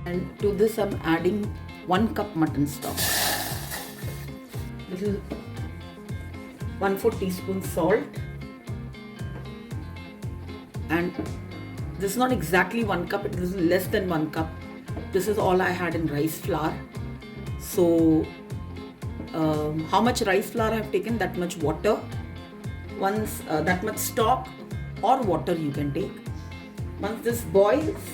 And to this I'm adding 1 cup mutton stock. Little 1/4 teaspoon salt. And this is not exactly 1 cup, it is less than 1 cup. This is all I had in rice flour. So how much rice flour I have taken, that much water. Once that much stock or water you can take. Once this boils,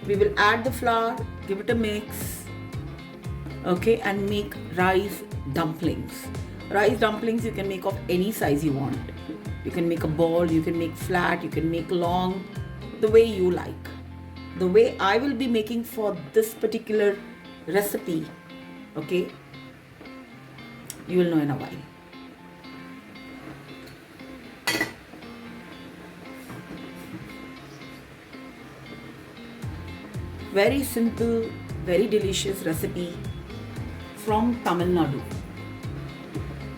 we will add the flour, give it a mix, okay, and make rice dumplings. Rice dumplings you can make of any size you want. You can make a ball, you can make flat, you can make long, the way you like. The way I will be making for this particular recipe, okay, you will know in a while. Very simple, very delicious recipe from Tamil Nadu.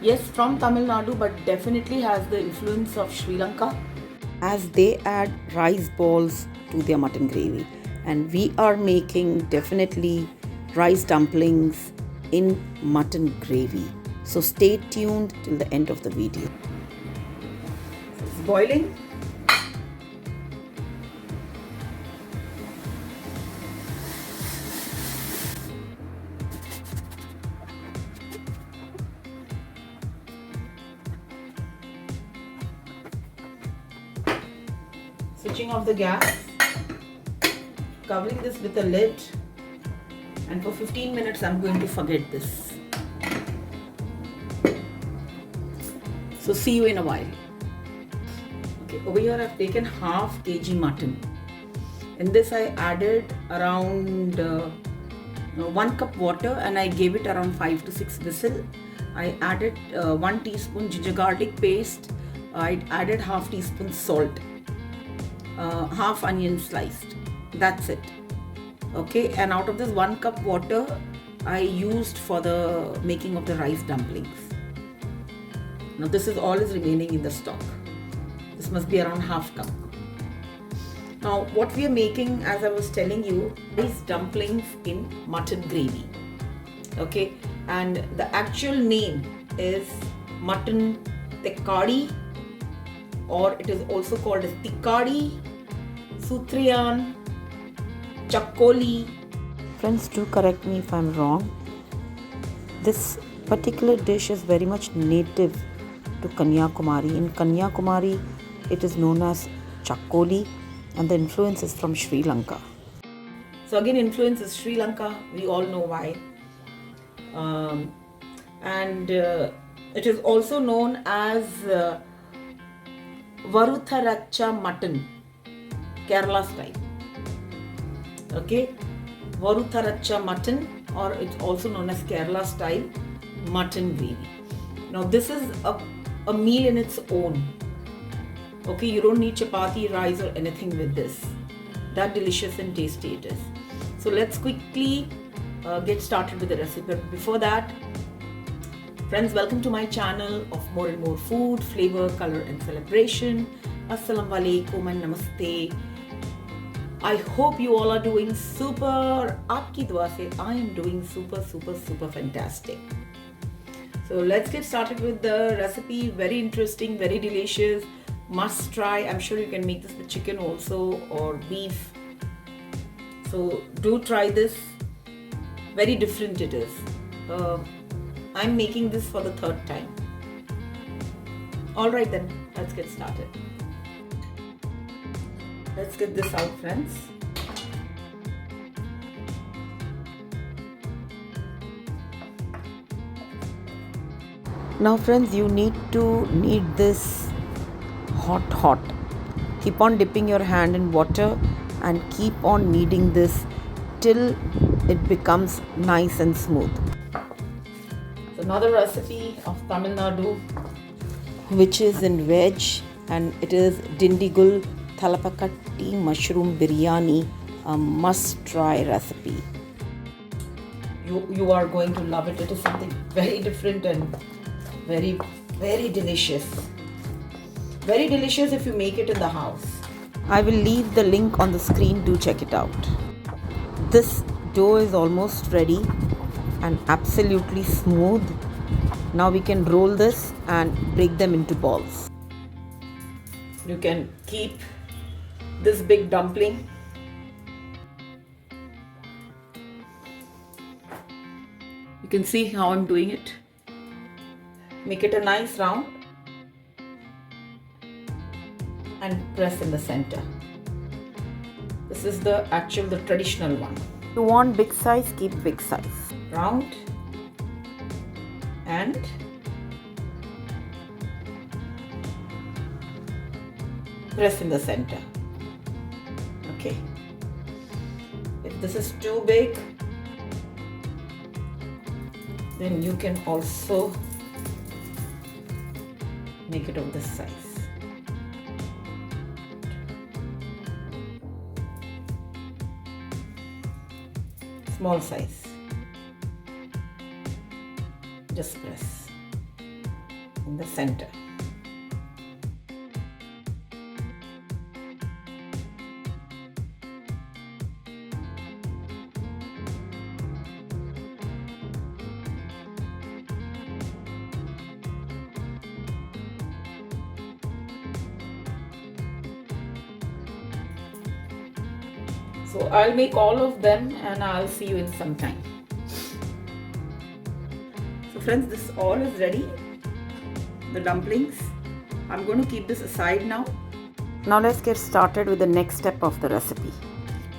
Yes, from Tamil Nadu, but definitely has the influence of Sri Lanka, as they add rice balls to their mutton gravy. And we are making definitely rice dumplings in mutton gravy. So stay tuned till the end of the video. It's boiling. Switching off the gas, covering this with a lid, and for 15 minutes I'm going to forget this. So see you in a while. Okay, over here I've taken half kg mutton. In this I added around 1 cup water and I gave it around 5 to 6 whistles. I added 1 teaspoon ginger garlic paste. I added half teaspoon salt. Half onion sliced. That's it. Okay, and out of this 1 cup water I used for the making of the rice dumplings. Now this is all is remaining in the stock. This must be around half cup. Now what we are making, as I was telling you, is dumplings in mutton gravy. Okay, and the actual name is Mutton Thakkadi, or it is also called as Thikkidi, Sutriyan, Chakkoli. Friends, do correct me if I'm wrong. This particular dish is very much native to Kanyakumari. In Kanyakumari, it is known as Chakkoli, and the influence is from Sri Lanka. So again, influence is Sri Lanka. We all know why. And it is also known as Varrutharacha Mutton, Kerala style. Okay, Varrutharacha Mutton, or it's also known as Kerala style mutton gravy. Now this is a meal in its own. Okay, you don't need chapati, rice or anything with this. That delicious and tasty it is. So let's quickly get started with the recipe. But before that, friends, welcome to my channel of more and more food, flavor, color and celebration. Assalamu alaikum and namaste. I hope you all are doing super. Aapki dua se I am doing super fantastic. So let's get started with the recipe. Very interesting, very delicious, must try. I'm sure you can make this with chicken also or beef. So do try this. Very different it is. I'm making this for the 3rd time. Alright then, let's get started. Let's get this out, friends. Now friends, you need to knead this hot. Keep on dipping your hand in water and keep on kneading this till it becomes nice and smooth. So another recipe of Tamil Nadu, which is in veg, and it is Dindigul Thalapakatti mushroom biryani, a must try recipe. You are going to love it. It is something very different and very delicious. Very delicious if you make it in the house. I will leave the link on the screen. Do check it out. This dough is almost ready and absolutely smooth. Now we can roll this and break them into balls. You can keep this big dumpling. You can see how I'm doing it. Make it a nice round and press in the center. This is the traditional one. If you want big size, keep big size. Round and press in the center. Okay. If this is too big, then you can also make it of this size. Small size. Just press in the center. So I'll make all of them and I'll see you in some time. So friends, this all is ready. The dumplings. I'm going to keep this aside now. Now let's get started with the next step of the recipe.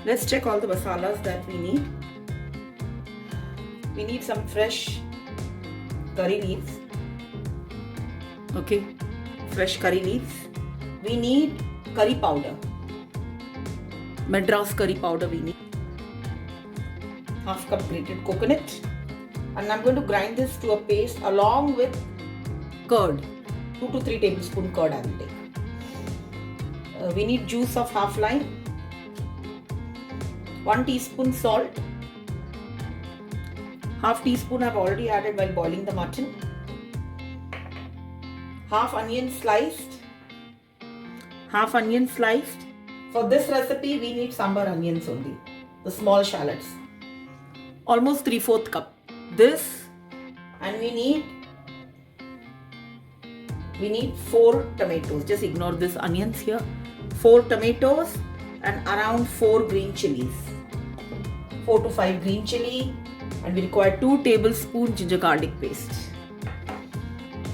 Let's check all the masalas that we need. We need some fresh curry leaves. Okay, fresh curry leaves. We need curry powder. Madras curry powder we need. Half cup grated coconut. And I'm going to grind this to a paste along with curd. 2 to 3 tablespoon curd I will take. We need juice of half lime. 1 teaspoon salt. Half teaspoon I've already added while boiling the mutton. Half onion sliced. Half onion sliced. For this recipe, we need sambar onions only, the small shallots. Almost 3/4 cup. This, and we need 4 tomatoes. Just ignore this onions here. 4 tomatoes and around 4 green chilies. 4 to 5 green chili, and we require 2 tablespoons ginger garlic paste.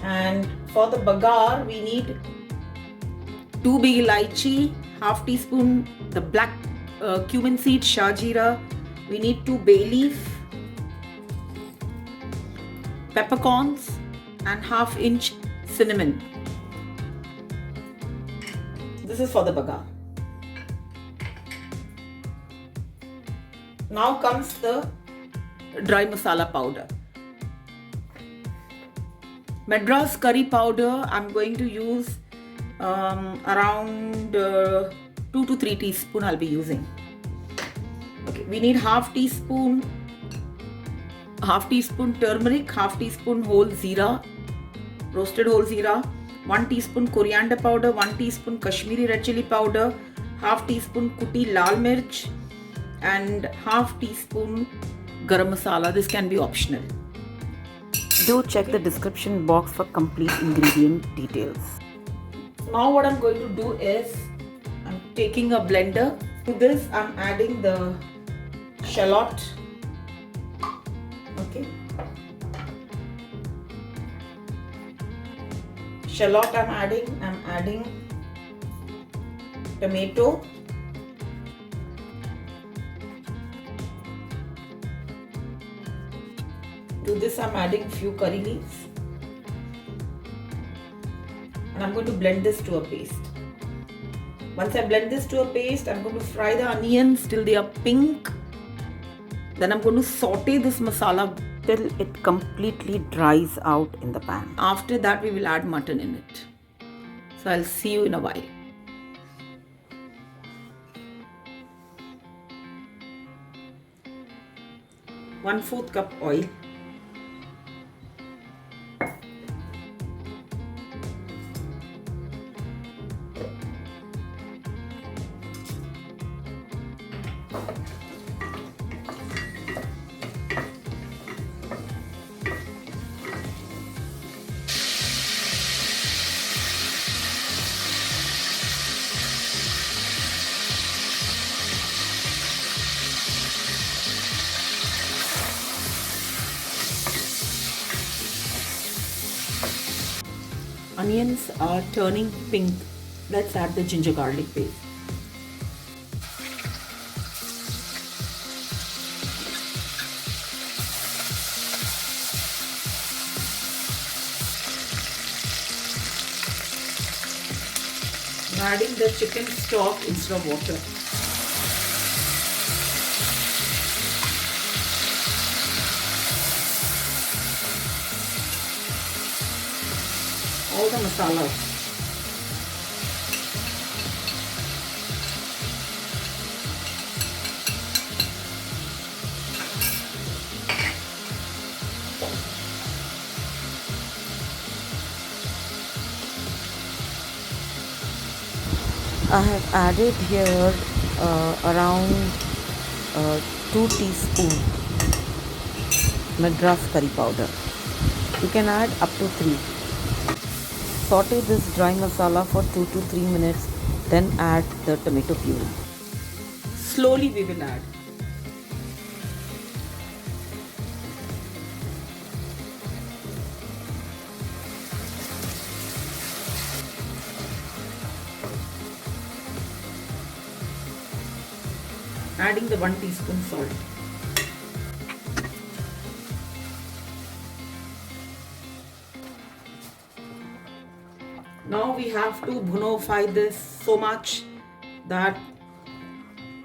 And for the bagar, we need 2 big elaichi. Half teaspoon the black cumin seed, shah jeera. We need 2 bay leaf, peppercorns and ½ inch cinnamon. This is for the bagar. Now comes the dry masala powder. Madras curry powder I'm going to use around 2 to 3 teaspoon I'll be using. Okay, we need half teaspoon turmeric, half teaspoon whole zeera, roasted whole zeera, 1 teaspoon coriander powder, 1 teaspoon Kashmiri red chili powder, half teaspoon kutti lal mirch, and half teaspoon garam masala. This can be optional. Do check the description box for complete ingredient details. Now what I'm going to do is I'm taking a blender. To this I'm adding the shallot. Okay. Shallot I'm adding tomato. To this I'm adding few curry leaves. And I'm going to blend this to a paste. Once I blend this to a paste, I'm going to fry the onions till they are pink. Then I'm going to saute this masala till it completely dries out in the pan. After that, we will add mutton in it. So I'll see you in a while. One-fourth cup oil. onions are turning pink, let's add the ginger garlic paste. I'm adding the chicken stock instead of water. All the masalas. I have added here around 2 teaspoons Madras curry powder. You can add up to 3. Saute this dry masala for 2 to 3 minutes, then add the tomato puree. Slowly we will add. Adding the 1 teaspoon salt. Now we have to bhunofy this so much that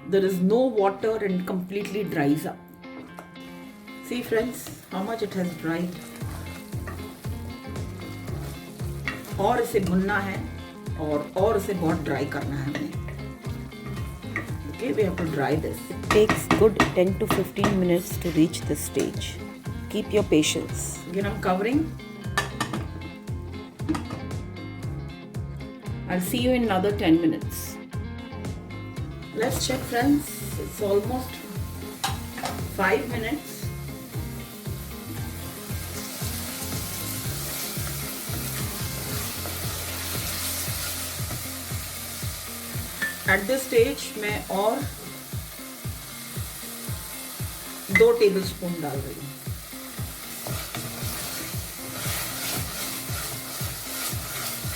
there is no water and completely dries up. See friends, how much it has dried. और इसे भुनना है और इसे बहुत dry करना है हमें. Okay, we have to dry this. It takes good 10 to 15 minutes to reach this stage. Keep your patience. Again, I'm covering. I'll see you in another 10 minutes. Let's check friends. It's almost 5 minutes. At this stage मैं और 2 tablespoon डाल रही हूँ.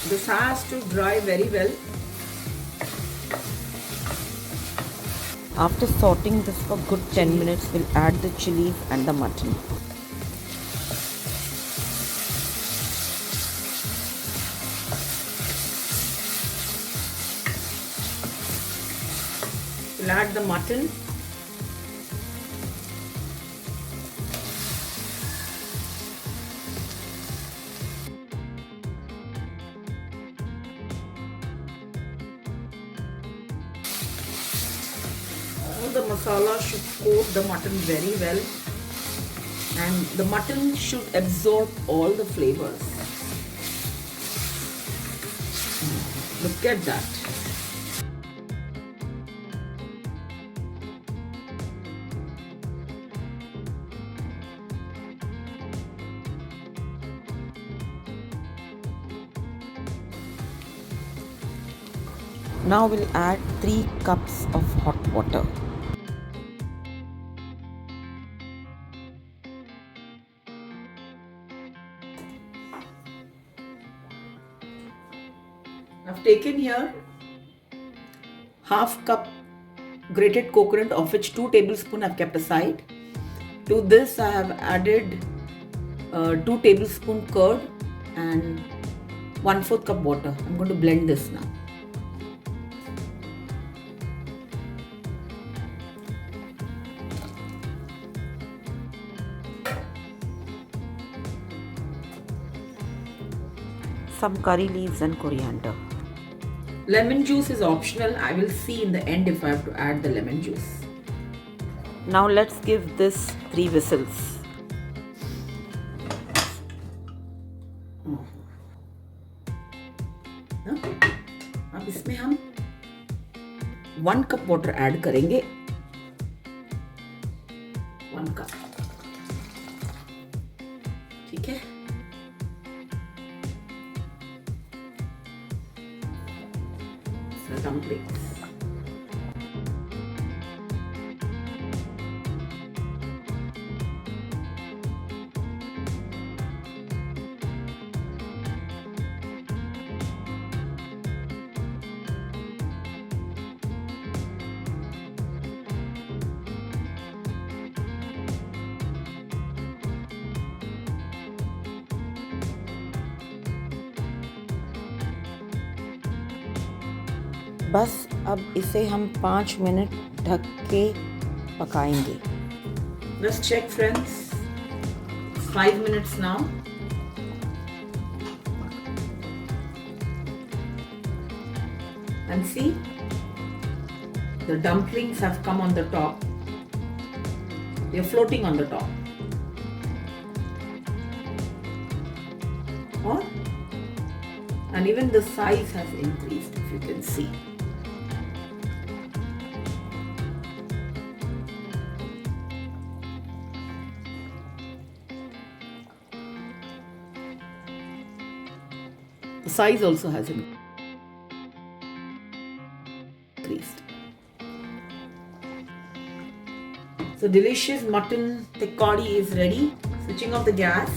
This has to dry very well. After sauteing this for good 10 minutes, we'll add the chilies and the mutton. We'll add the mutton. All the masala should coat the mutton very well, and the mutton should absorb all the flavors. Look at that. Now we'll add 3 cups of hot water. I've taken here half cup grated coconut, of which 2 tablespoons I've kept aside. To this I have added 2 tablespoon curd and 1/4 cup water. I'm going to blend this now. Some curry leaves and coriander. Lemon juice is optional. I will see in the end if I have to add the lemon juice. Now let's give this 3 whistles. अब इसमें हम 1 cup water add करेंगे. 1 cup. ठीक है. Dumplings. बस अब इसे हम 5 मिनट ढक के पकाएंगे. Let's check, friends. 5 minutes now. And see, the dumplings have come on the top. They are floating on the top. Or, and even the size has increased, if you can see. The size also has increased. So delicious mutton Thikkidi is ready. Switching off the gas.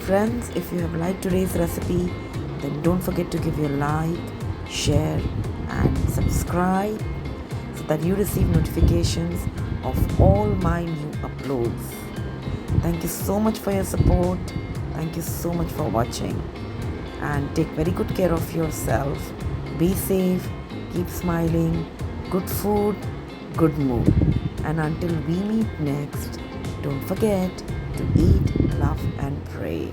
Friends, if you have liked today's recipe, then don't forget to give your like, share and subscribe so that you receive notifications of all my new uploads. Thank you so much for your support. Thank you so much for watching. And take very good care of yourself. Be safe, keep smiling, good food, good mood. And until we meet next, don't forget to eat, love and pray.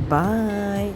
Bye.